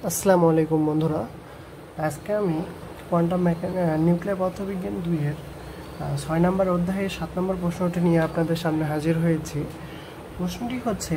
আসসালামু আলাইকুম বন্ধুরা। আজকে আমি কোয়ান্টাম নিউক্লিয়ার পদার্থবিজ্ঞান 2-এর 6 নম্বর অধ্যায়ের 7 নম্বর প্রশ্নটি নিয়ে আপনাদের সামনে হাজির হয়েছি। প্রশ্নটি হচ্ছে,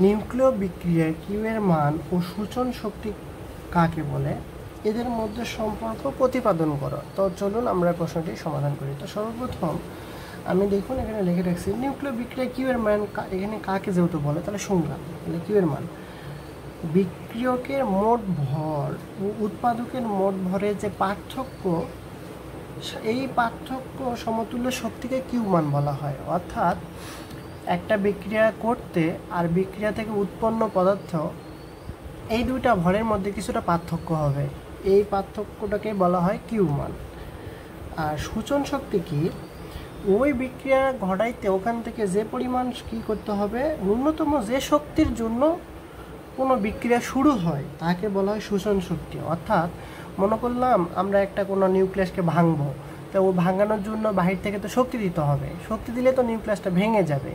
নিউক্লিয় বিক্রিয়ায় কিউ এর মান ও সূচন শক্তি কাকে বলে, এদের মধ্যে সম্পর্ক প্রতিপাদন করো। তো চলুন আমরা প্রশ্নটি সমাধান করি। তো সর্বপ্রথম আমি দেখুন এখানে লিখে রাখছি নিউক্লিয় বিক্রিয়ায় কিউ এর মান, এখানে কাকে যেহেতু বলে তাহলে সংজ্ঞা, তাহলে কিউ এর মান বিক্রিয়কের মোট ভর ও উৎপাদকের মোট ভরের যে পার্থক্য, এই পার্থক্য সমতুল্য শক্তিকে কিউ মান বলা হয়। অর্থাৎ একটা বিক্রিয়া করতে আর বিক্রিয়া থেকে উৎপন্ন পদার্থ, এই দুইটা ভরের মধ্যে কিছুটা পার্থক্য হবে, এই পার্থক্যটাকে বলা হয় কিউ মান। আর সূচন শক্তি কি, ওই বিক্রিয়া ঘটাইতে ওখান থেকে যে পরিমাণ কী করতে হবে, ন্যূনতম যে শক্তির জন্য কোনো বিক্রিয়া শুরু হয় তাকে বলা হয় সূচন শক্তি। অর্থাৎ মনে করলাম আমরা একটা কোনো নিউক্লিয়াসকে ভাঙবো, তো ও ভাঙানোর জন্য বাহির থেকে তো শক্তি দিতে হবে, শক্তি দিলে তো নিউক্লিয়াসটা ভেঙে যাবে।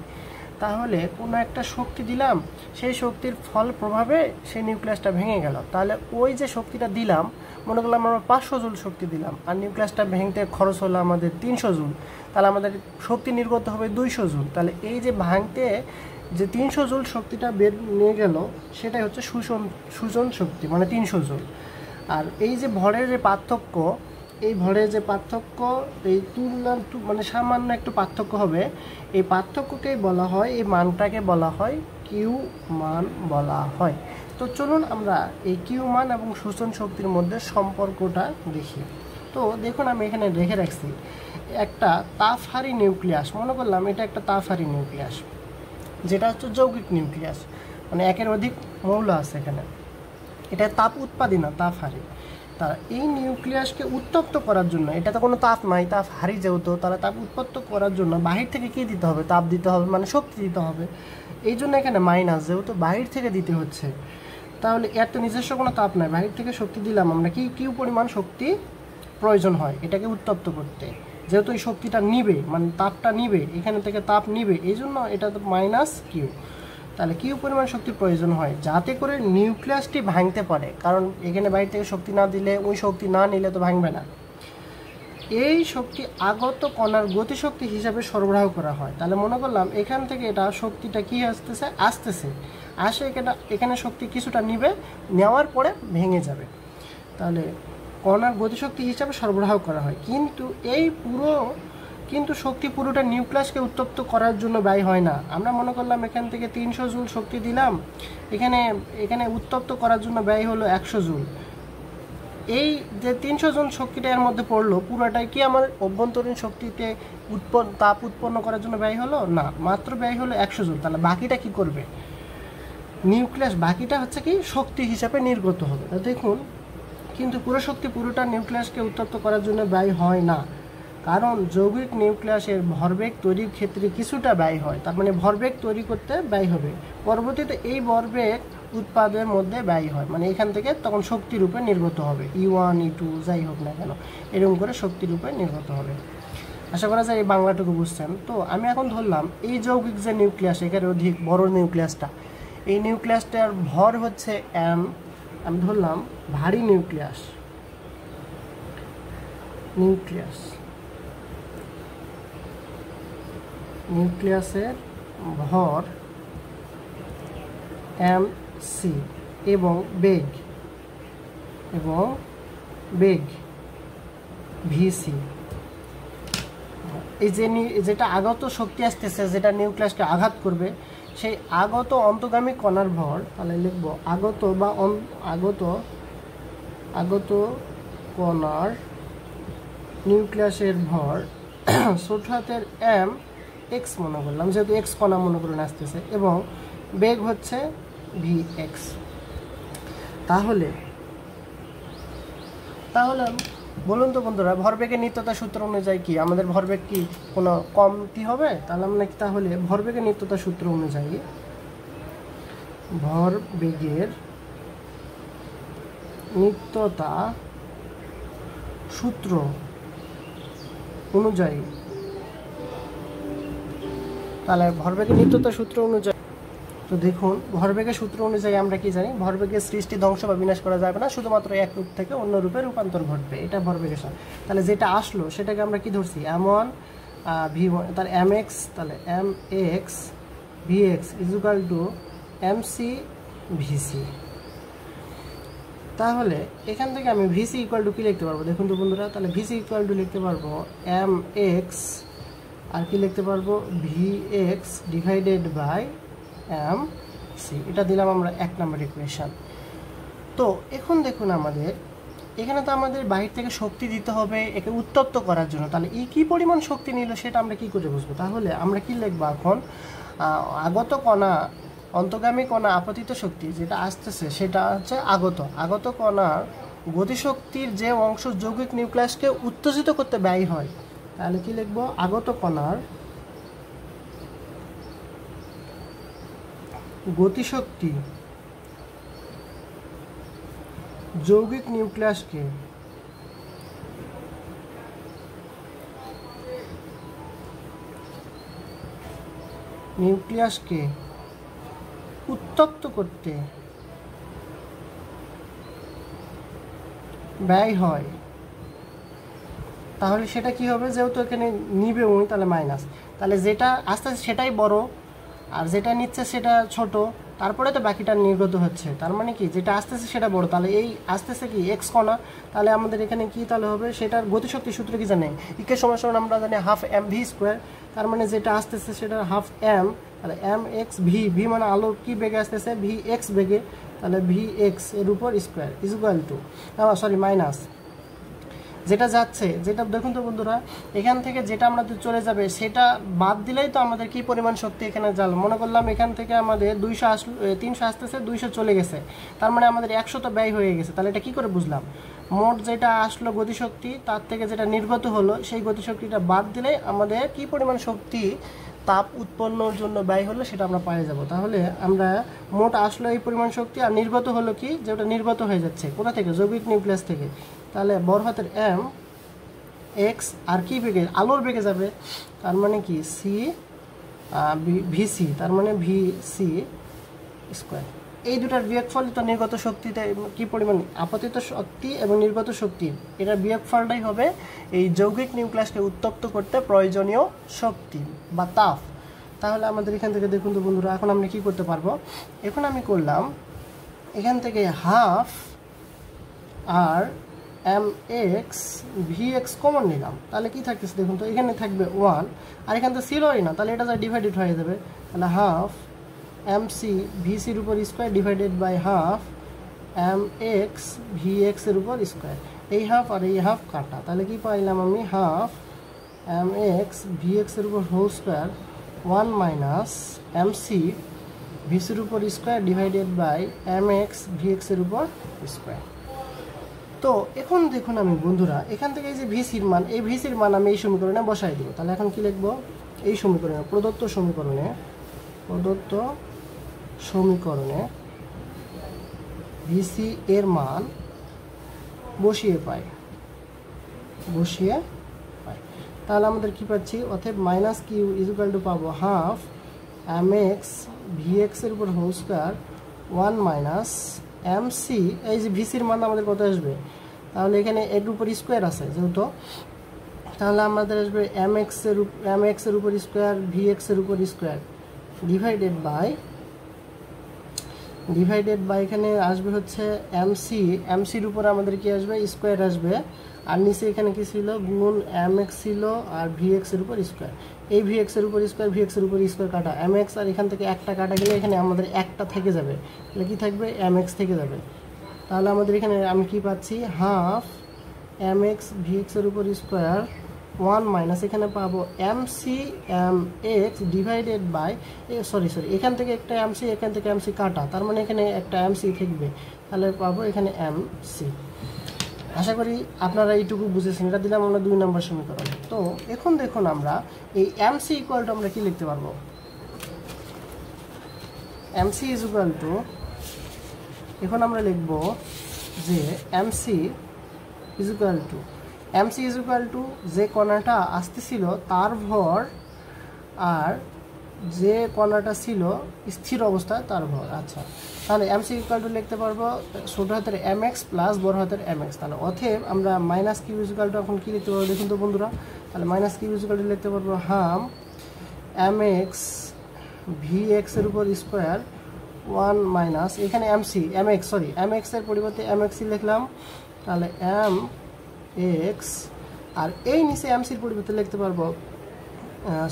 তাহলে কোনো একটা শক্তি দিলাম, সেই শক্তির ফল প্রভাবে সেই নিউক্লিয়াসটা ভেঙে গেল, তাহলে ওই যে শক্তিটা দিলাম, মনে করলাম আমরা 500 জুল শক্তি দিলাম আর নিউক্লিয়াসটা ভেঙতে খরচ হলো আমাদের 300 জুল, তাহলে আমাদের শক্তি নির্গত হবে 200 জুল। তাহলে এই যে ভাঙতে যে 300 জুল শক্তিটা বের নিয়ে গেল, সেটাই হচ্ছে সূচন শক্তি, মানে 300 জুল। আর এই যে ভরের যে পার্থক্য, এই ভরের যে পার্থক্য, এই তুলনার মানে সামান্য একটু পার্থক্য হবে, এই পার্থক্যকেই বলা হয়, এই মানটাকে বলা হয় কিউ মান বলা হয়। তো চলুন আমরা এই কিউ মান এবং সূচন শক্তির মধ্যে সম্পর্কটা দেখি। তো দেখুন আমি এখানে রেখে রাখছি একটা তাপহারী নিউক্লিয়াস, মনে করলাম এটা একটা তাপহারী নিউক্লিয়াস, যেটা হচ্ছে যৌগিক নিউক্লিয়াস, মানে একের অধিক মৌল আছে এখানে, এটা তাপ উৎপাদী না, তাপহারী। তা এই নিউক্লিয়াসকে উত্তপ্ত করার জন্য, এটা তো কোনো তাপ নাই, তাপ হারি যেহেতু, তাহলে তাপ উৎপত্ত করার জন্য বাহির থেকে কী দিতে হবে, তাপ দিতে হবে, মানে শক্তি দিতে হবে। এই জন্য এখানে মাইনাস, যেহেতু বাহির থেকে দিতে হচ্ছে, তাহলে এর তো নিজস্ব কোনো তাপ নাই, বাহির থেকে শক্তি দিলাম আমরা, কি পরিমাণ শক্তি প্রয়োজন হয় এটাকে উত্তপ্ত করতে, যেহেতু এই শক্তিটা নিবে, মানে তাপটা নিবে, এখানে থেকে তাপ নিবে, এই জন্য এটা তো মাইনাস কিউ। তাহলে কিউ পরিমাণ শক্তির প্রয়োজন হয় যাতে করে নিউক্লিয়াসটি ভাঙতে পারে, কারণ এখানে বাইরে থেকে শক্তি না দিলে, ওই শক্তি না নিলে তো ভাঙবে না। এই শক্তি আগত কণার গতিশক্তি হিসাবে সরবরাহ করা হয়। তাহলে মনে করলাম এখান থেকে এটা শক্তিটা কি আসতেছে আসে, এখানে শক্তি কিছুটা নিবে, নেওয়ার পরে ভেঙে যাবে, তাহলে কণার গতিশক্তি হিসাবে সরবরাহ করা হয়। কিন্তু শক্তি পুরোটা নিউক্লিয়াসকে উত্তপ্ত করার জন্য ব্যয় হয় না। আমরা মনে করলাম এখান থেকে 300 জুল শক্তি দিলাম, এখানে উত্তপ্ত করার জন্য ব্যয় হলো 100 জুল। এই যে 300 জুল শক্তিটা এর মধ্যে পড়লো, পুরোটাই কি আমার অভ্যন্তরীণ শক্তিতে তাপ উৎপন্ন করার জন্য ব্যয় হলো না, মাত্র ব্যয় হলো 100 জুল। তাহলে বাকিটা কি করবে নিউক্লিয়াস, বাকিটা হচ্ছে কি শক্তি হিসাবে নির্গত হবে। দেখুন, কিন্তু পুরো শক্তি পুরোটা নিউক্লিয়াসকে উত্তপ্ত করার জন্য ব্যয় হয় না, কারণ যৌগিক নিউক্লিয়াসের ভরবেগ তৈরির ক্ষেত্রে কিছুটা ব্যয় হয়, তার মানে ভরবেগ তৈরি করতে ব্যয় হবে, পরবর্তীতে এই ভরবেগ উৎপাদনের মধ্যে ব্যয় হয়, মানে এখান থেকে তখন শক্তি রূপে নির্গত হবে, E1 E2 যাই হোক না কেন, এরকম করে শক্তি রূপে নির্গত হবে। আশা করা যায় এই বাংলাটুকু বুঝছেন। তো আমি এখন ধরলাম এই যৌগিক যে নিউক্লিয়াস, এখানে অধিক বড় নিউক্লিয়াসটা, এই নিউক্লিয়াসটার ভর হচ্ছে m, আমি ধরলাম ভারী নিউক্লিয়াসের ভর mc এবং বেগ vc। এই যে যেটা আগত শক্তি আসতেছে, যেটা নিউক্লিয়াসকে আঘাত করবে, সেই আগত অন্তর্গামী কণার ভর, তাহলে লিখব আগত কণার নিউক্লিয়াসের ভর ছোট হাতের m x মনে করলাম, যেহেতু x কণা মনে করুন আসতেছে, এবং বেগ হচ্ছে vx। তাহলে বলুন তো বন্ধুরা, ভরবেগের নিত্যতা সূত্র অনুযায়ী কি আমাদের ভরবেগ কি কোনো কমতি হবে? তাহলে ভরবেগের নিত্যতা সূত্র অনুযায়ী, ভরবেগের নিত্যতা সূত্র অনুযায়ী, তাহলে ভরবেগের নিত্যতা সূত্র অনুযায়ী, তো তো দেখুন ভরবেগের সূত্র অনুযায়ী আমরা কি জানি, ভরবেগের সৃষ্টি, ধ্বংস বা বিনাশ করা যাবে না, শুধুমাত্র এক রূপ থেকে অন্য রূপে রূপান্তর ঘটবে, এটা ভরবেগের সাথে। তাহলে যেটা আসলো সেটাকে আমরা কি ধরছি, m1 v1, তাহলে mx, তাহলে mx vx is equal two mc vc। তাহলে এখান থেকে আমি ভিসি ইকুয়াল টু কী লিখতে পারবো দেখুন তো বন্ধুরা, তাহলে ভিসি ইকুয়াল টু লিখতে পারবো mx আর কি লিখতে পারবো vx ডিভাইডেড বাই mc। এটা দিলাম আমরা 1 নম্বর ইকুয়েশন। তো এখন দেখুন আমাদের এখানে তো আমাদের বাহির থেকে শক্তি দিতে হবে একে উত্তপ্ত করার জন্য, তাহলে কী পরিমাণ শক্তি নিল সেটা আমরা কি করে বুঝবো? তাহলে আমরা কি লিখবো এখন, আগত কণা, অন্তর্গামী কণা আপতিত শক্তি যেটা আসতেছে সেটা হচ্ছে আগত কণার গতিশক্তির যে অংশ যৌগিক নিউক্লিয়াসকে উত্তেজিত করতে ব্যয় হয়, তাহলে কি লিখবো, আগত কণার গতিশক্তি যৌগিক নিউক্লিয়াসকে উত্তপ্ত করতে ব্যয় হয়, তাহলে সেটা কি হবে, যেহেতু এখানে নিবে উনি তাহলে মাইনাস, তাহলে যেটা আস্তে আস্তে সেটাই বড় আর যেটা নিচ্ছে সেটা ছোট, তারপরে তো বাকিটা নির্গত হচ্ছে, তার মানে কি যেটা আসতেছে সেটা বড়, তাহলে এই আসতেছে কি এক্স কণা, তাহলে আমাদের এখানে কি তাহলে হবে, সেটার গতিশক্তি সূত্র কি জানেন, ইকে সমান সমান আমরা জানি হাফ এম ভি স্কোয়ার, তার মানে যেটা আসতেছে সেটা হাফ এম, তাহলে এম এক্স ভি মানে আলো কি বেগে আসতেছে ভি এক্স বেগে, তাহলে ভি এক্স এর উপর square is equal two minus যেটা যাচ্ছে, যেটা দেখুন তো বন্ধুরা এখান থেকে যেটা আমাদের চলে যাবে সেটা বাদ দিলেই তো আমাদের কি পরিমাণ শক্তি এখানে জাল, মনে করলাম এখান থেকে আমাদের 200 আসলো, 300 আসতেছে, 200 চলে গেছে, তার মানে আমাদের 100 তো ব্যয় হয়ে গেছে, তাহলে এটা কি করে বুঝলাম, মোট যেটা আসলো গতিশক্তি তার থেকে যেটা নির্গত হলো সেই গতিশক্তিটা বাদ দিলেই আমাদের কি পরিমাণ শক্তি তাপ উৎপন্নর জন্য ব্যয় হলো সেটা আমরা পেয়ে যাব। তাহলে আমরা মোট আসলো এই পরিমাণ শক্তি আর নির্গত হলো কি, যেটা নির্গত হয়ে যাচ্ছে কোথা থেকে, যৌগিক নিউক্লিয়াস থেকে, তাহলে বড় হাতের এম এক্স আর কি বেগে, আলোর বেগে যাবে, তার মানে কি সি ভিসি, তার মানে ভিসি স্কোয়ার। এই দুটার বিয়োগফল তো নির্গত শক্তিতে কি পরিমাণ, আপতিত শক্তি এবং নির্গত শক্তি, এটার বিয়োগফলটাই হবে এই যৌগিক নিউক্লিয়াসকে উত্তপ্ত করতে প্রয়োজনীয় শক্তি বা তাপ। তাহলে আমাদের এখান থেকে দেখুন তো বন্ধুরা এখন আমরা কি করতে পারবো, এখন আমি করলাম এখান থেকে হাফ আর M X V X common নিলাম, তাহলে কি থাকতেছে দেখুন তো, এখানে থাকবে 1 আর এখানে তো ছিলই না, তাহলে এটা যা ডিভাইডেড হয়ে যাবে, তাহলে হাফ এম সি ভি সির উপর square divided by half M X V X এর উপর স্কোয়ার, এই হাফ আর এই হাফ কাটা, তাহলে কি পাইলাম আমি, half M X V X এর উপর whole square 1 minus M C V সির উপর square divided by M X V X এর উপর স্কোয়ার। তো এখন দেখুন আমি বন্ধুরা এখান থেকে এই যে ভিসির মান, এই ভিসির মান আমি এই সমীকরণে বসাই দেবো, তাহলে এখন কি লিখবো, এই সমীকরণে প্রদত্ত সমীকরণে ভিসি এর মান বসিয়ে পাই, তাহলে আমাদের কি পাচ্ছি, অতএব minus Q is equal to পাবো half M X V X এর উপর whole square 1 minus M C, এই যে ভিসির মান আমাদের কত আসবে, তাহলে এখানে এর উপর স্কোয়ার আছে যেহেতু, তাহলে আমাদের আসবে এম এক্স এর উপর স্কোয়ার ভি এক্স এর উপর স্কোয়ার ডিভাইডেড বাই এখানে আসবে হচ্ছে এমসির উপর আমাদের কি আসবে, স্কোয়ার আসবে, আর নিচে এখানে কি ছিল গুণ এম এক্স ছিল আর ভি এক্স এর উপর স্কোয়ার, এই ভি এক্স এর উপর স্কোয়ার কাটা এম এক্স, আর এখান থেকে একটা কাটা গেলে এখানে আমাদের একটা থেকে যাবে, তাহলে কি থাকবে এম এক্স থেকে যাবে, তাহলে আমাদের এখানে আমি কি পাচ্ছি, half M X V X এর উপর স্কোয়ার 1 মাইনাস এখানে পাবো M C M X divided by, sorry এখান থেকে একটা এম সি, এখান থেকে এম সি কাটা, তার মানে এখানে একটা এম সি থাকবে, তাহলে পাবো এখানে এম সি। আশা করি আপনারা এইটুকু বুঝেছেন, এটা দিলাম আমরা 2 নম্বর সমীকরণ। তো এখন দেখুন আমরা এই এম সি ইকুয়াল টু আমরা কি লিখতে পারবো, M C is equal to, এখন আমরা লিখব যে M C is equal to যে কণাটা আসতেছিল তার ভর আর যে কণাটা ছিল স্থির অবস্থায় তার ভর। আচ্ছা, তাহলে এমসি ইকুয়াল টু লিখতে পারবো ছোট হাতের এম এক্স প্লাস বড় হাতের এম এক্স। তাহলে অতএব আমরা মাইনাস কিউ ইকুয়াল টু এখন কী লিখতে পারবো দেখুন তো বন্ধুরা। তাহলে মাইনাস কিউ ইকুয়াল টু লিখতে পারবো হাফ এম এক্স ভি এক্সের উপর স্কোয়ার 1 মাইনাস এখানে এম এক্সের পরিবর্তে এম এক্সই লিখলাম। তাহলে এম এক্স আর এই নিচে এমসির পরিবর্তে লিখতে পারবো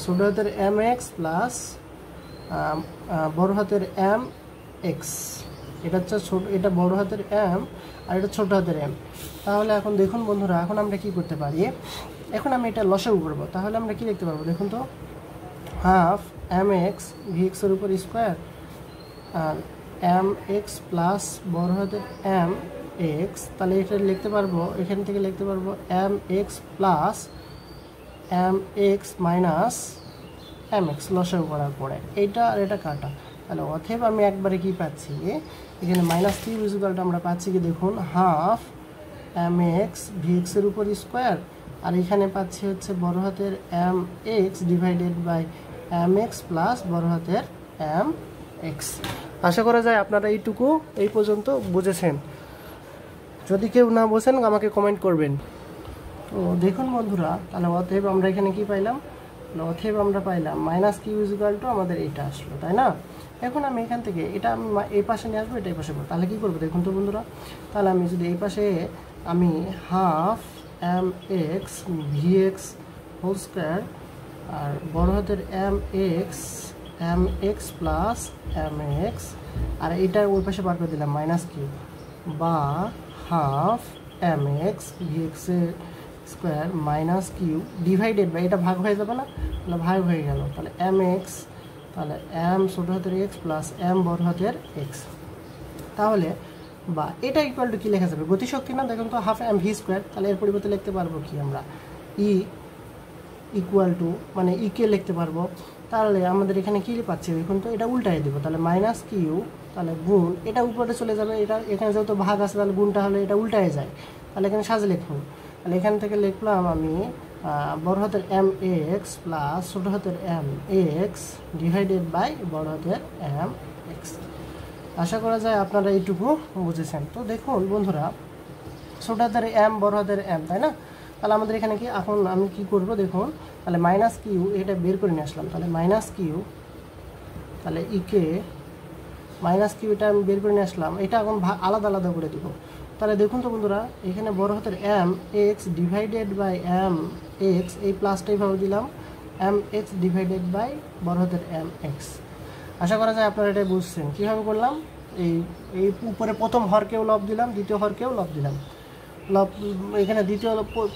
ছোট হাতের এম এক্স প্লাস বড় হাতের এম এক্স। এটা হচ্ছে এটা বড় হাতের এম আর এটা ছোট হাতের এম। তাহলে এখন দেখুন বন্ধুরা, এখন আমরা কি করতে পারি, এখন আমি এটা লসাগু করবো। তাহলে আমরা কি লিখতে পারবো দেখুন তো, হাফ এম এক্স ভি এক্সের উপর স্কোয়ার আর এম এক্স প্লাস বড় হাতের এম এক্স। তাহলে এটা লিখতে পারবো, এখান থেকে লিখতে পারবো M X plus M X minus M X লসাগু করার পরে এইটা আর এটা কাটা। তাহলে অতএব আমি একবারে কি পাচ্ছি, এখানে মাইনাস কিউ ইকুয়ালটা আমরা পাচ্ছি কি দেখুন হাফ এম এক্স ভি এক্সের উপর স্কোয়ার আর এখানে পাচ্ছি হচ্ছে বড় হাতের M X divided by M X plus বড় হাতের এম এক্স। আশা করা যায় আপনারা এইটুকু এই পর্যন্ত বুঝেছেন। যদি কেউ না বোঝেন আমাকে কমেন্ট করবেন। তো দেখুন বন্ধুরা, তাহলে অতএব আমরা এখানে কি পাইলাম, অতএব আমরা পাইলাম মাইনাস কিউ ইকুয়াল টু আমাদের এইটা আসলো, তাই না। এখন আমি এখান থেকে এটা আমি এই পাশে নিয়ে আসবো, এটা এই পাশে, তাহলে কী করবো দেখুন তো বন্ধুরা। তাহলে আমি যদি এই পাশে আমি half M X V X whole square আর বড় হাতের M X plus M X আর এইটার ওই পাশে বার করে দিলাম মাইনাস কিউ বা হাফ এম এক্স ভি এক্সের square minus Q divided by এটা ভাগ হয়ে যাবে না, তাহলে ভাগ হয়ে গেল। তাহলে এম এক্স, তাহলে এম ছোট হাতের এক্স প্লাস এম বড় হাতের এক্স। তাহলে বা এটা ইকুয়াল টু কী লেখা যাবে, গতিশক্তি না দেখুন তো হাফ এম ভি স্কোয়ার। তাহলে এর পরিবর্তে লিখতে পারবো কি আমরা ই ইকুয়াল টু মানে কে লিখতে পারবো। তাহলে আমাদের এখানে কী পাচ্ছি দেখুন তো, এটা উল্টাই দেবো। তাহলে মাইনাস কিউ, তাহলে গুণ এটা উপরে চলে যাবে, এটা এখানে যেহেতু ভাগ আছে তাহলে গুণটা হলে এটা উল্টায় যায়। তাহলে এখানে সাজে লিখুন। তাহলে এখান থেকে লিখলাম আমি বড় হাতের এম এক্স প্লাস ছোটো হাতের এম এক্স ডিভাইডেড বাই বড় হাতের এম এক্স। আশা করা যায় আপনারা এইটুকু বুঝেছেন। তো দেখুন বন্ধুরা, ছোটো হাতের এম বড় হাতের এম, তাই না। তাহলে আমাদের এখানে কি এখন আমি কি করব দেখুন, তাহলে মাইনাস কিউ এটা বের করে নিয়ে আসলাম। তাহলে মাইনাস কিউ, তাহলে ইকে মাইনাস কিউ এটা আমি বের করে নিয়ে আসলাম, এটা এখন আলাদা আলাদা করে দিব। তাহলে দেখুন তো বন্ধুরা, এখানে বড় হাতের M X divided by M X এই প্লাসটা এইভাবে দিলাম এম এক্স ডিভাইডেড বাই বড় হাতের এম এক্স। আশা করা যায় আপনারা এটা বুঝছেন কীভাবে করলাম। এই উপরে প্রথম হরকেও লব দিলাম, দ্বিতীয় হরকেও লব দিলাম, লব এখানে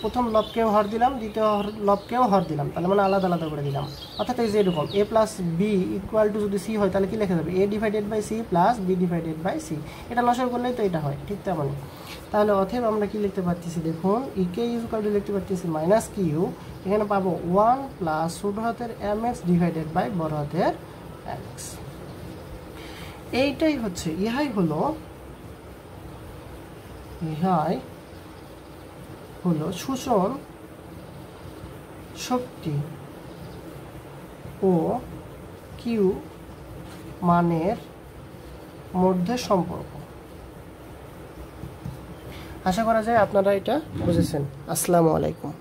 প্রথম লবকেও হর দিলাম, দ্বিতীয় লবকেও হর দিলাম, তাহলে মানে আলাদা আলাদা করে দিলাম। অর্থাৎ এই যে এরকম A plus B equal to যদি সি হয় তাহলে কী লেখা যাবে A divided by C plus B divided by C. এটা লসাগু করলেই তো এটা হয়, ঠিক তেমনই। তাহলে অতএব আমরা কি লিখতে পারতেছি দেখুন, ইকে ইকুয়াল টু লিখতে পারতেছি মাইনাস কিউ, এখানে পাবো 1 প্লাস ছোটো হাতের এম এক্স ডিভাইডেড বাই বড় হাতের এম এক্স। এইটাই হচ্ছে ইহাই হলো শোষণ শক্তি ও কিউ মানের মধ্যে সম্পর্ক। আশা করা যায় আপনারা এটা বুঝেছেন। আসসালামু আলাইকুম।